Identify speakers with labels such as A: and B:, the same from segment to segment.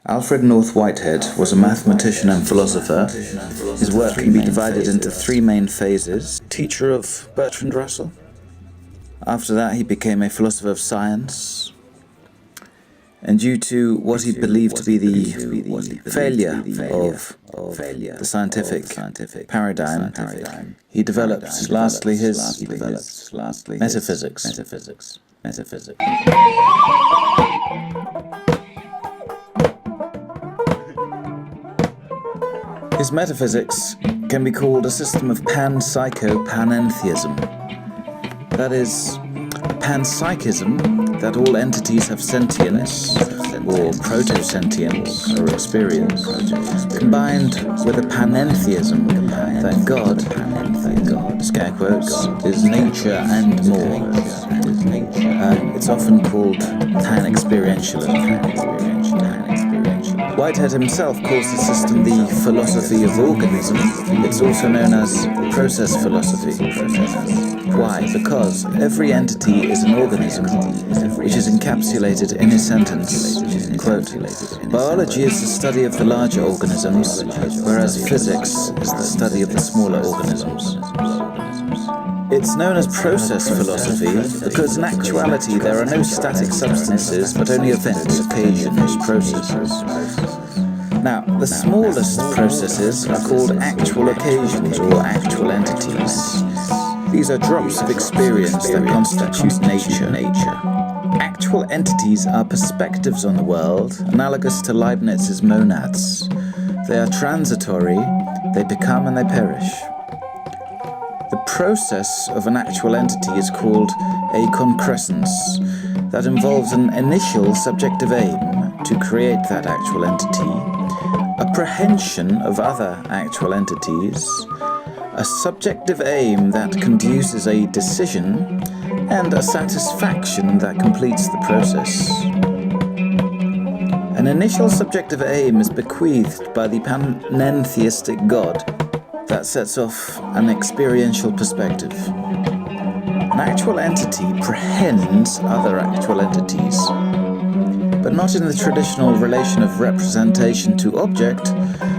A: Alfred Whitehead was a mathematician and philosopher. His work can be divided into three main phases. Teacher of Bertrand Russell. After that, he became a philosopher of science. And due to what he believed to be the failure of the scientific paradigm, he developed lastly his metaphysics. His metaphysics can be called a system of panpsycho-panentheism. That is, a panpsychism that all entities have sentience, or proto-sentience, or experience, combined with a panentheism that God, scare quotes, is nature and more. It's often called pan-experientialism. Whitehead himself calls the system the philosophy of organism. It's also known as process philosophy. Why? Because every entity is an organism, which is encapsulated in his sentence, quote, "Biology is the study of the larger organisms, whereas physics is the study of the smaller organisms." It's known as process philosophy because in actuality there are no static substances but only events, occasions, processes. Now, the smallest processes are called actual occasions or actual entities. These are drops of experience that constitute nature. Actual entities are perspectives on the world, analogous to Leibniz's monads. They are transitory, they become and they perish. The process of an actual entity is called a concrescence. That involves an initial subjective aim to create that actual entity, apprehension of other actual entities, a subjective aim that conduces a decision, and a satisfaction that completes the process. An initial subjective aim is bequeathed by the panentheistic God that sets off an experiential perspective. An actual entity prehends other actual entities, but not in the traditional relation of representation to object,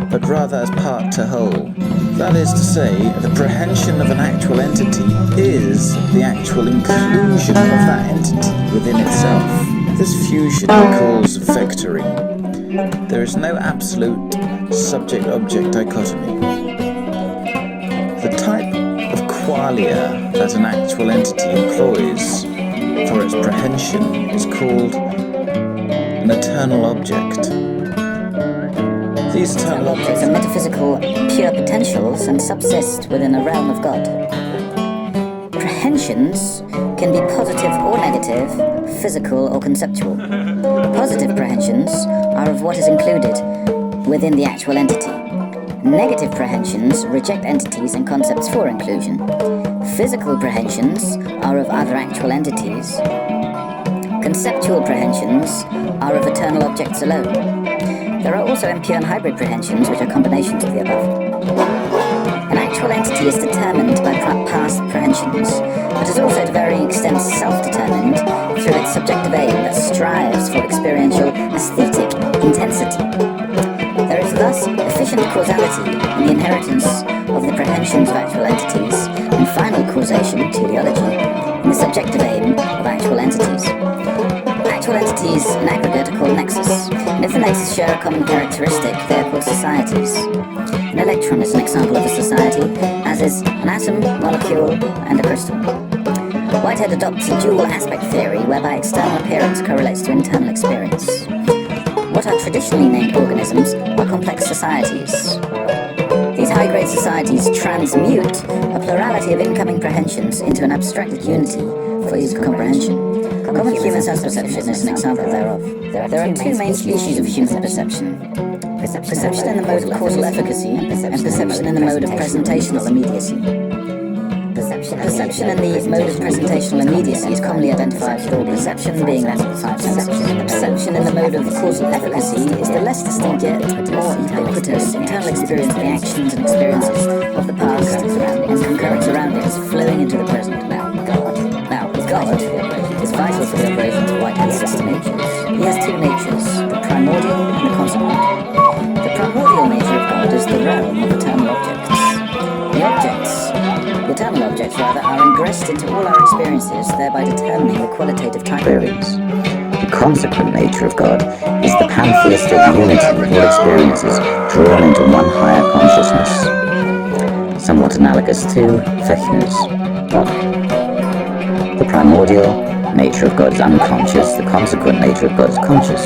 A: but rather as part to whole. That is to say, the prehension of an actual entity is the actual inclusion of that entity within itself. This fusion he calls vectoring. There is no absolute subject-object dichotomy. The type of qualia that an actual entity employs for its prehension is called an eternal object. These eternal objects
B: are metaphysical, pure potentials and subsist within the realm of God. Prehensions can be positive or negative, physical or conceptual. Positive prehensions are of what is included within the actual entity. Negative prehensions reject entities and concepts for inclusion. Physical prehensions are of other actual entities. Conceptual prehensions are of eternal objects alone. There are also impure and hybrid prehensions, which are combinations of the above. An actual entity is determined by past prehensions, but is also to varying extents self-determined through its subjective aim that strives for experiential aesthetic intensity. There is thus efficient causality in the inheritance of the prehensions of actual entities, and final causation, teleology, in the subjective aim of actual entities. Actual entities in aggregate are called nexus, and if the nexus share a common characteristic, they are called societies. An electron is an example of a society, as is an atom, molecule, and a crystal. Whitehead adopts a dual aspect theory whereby external appearance correlates to internal experience. What are traditionally named organisms are complex societies. These high-grade societies transmute a plurality of incoming prehensions into an abstracted unity for ease of comprehension. Common human self-perception is an example thereof. There are two main species of human perception. Perception in the mode of causal efficacy and perception in the mode of presentational immediacy. Perception in the mode of presentational immediacy is commonly identified with all perception being that of the five senses. Perception in the mode of causal efficacy is the less distinct yet more ubiquitous internal experience of the actions and experiences of the past and concurrent surroundings flowing into the present. Now, God is vital for the operation of Whitehead's system. He has two natures, the primordial and the consequent. exist into all our experiences, thereby determining the qualitative type of
C: experience. The consequent nature of God is the pantheistic unity of all experiences drawn into one higher consciousness, somewhat analogous to Fechner's God. The primordial nature of God is unconscious, the consequent nature of God is conscious.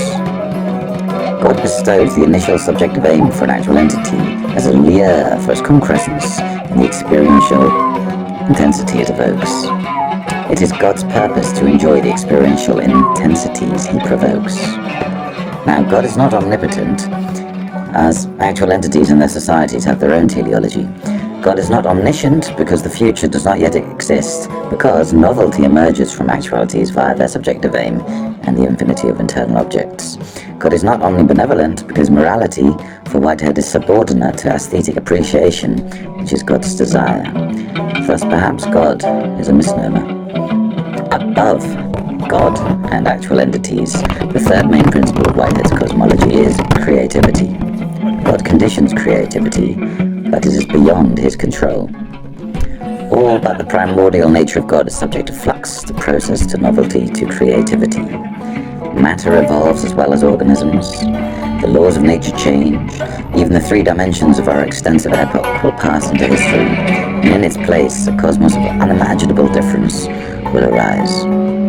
C: God bestows the initial subjective aim for an actual entity as a lure for its concrescence in the experiential intensity it evokes. It is God's purpose to enjoy the experiential intensities he provokes. Now, God is not omnipotent, as actual entities and their societies have their own teleology. God is not omniscient, because the future does not yet exist, because novelty emerges from actualities via their subjective aim and the infinity of internal objects. God is not omnibenevolent, because morality, for Whitehead, is subordinate to aesthetic appreciation, which is God's desire. Thus, perhaps God is a misnomer. Above God and actual entities, the third main principle of Whitehead's cosmology is creativity. God conditions creativity, but it is beyond his control. All but the primordial nature of God is subject to flux, to process, to novelty, to creativity. Matter evolves as well as organisms. The laws of nature change. Even the three dimensions of our extensive epoch will pass into history, and in its place a cosmos of unimaginable difference will arise.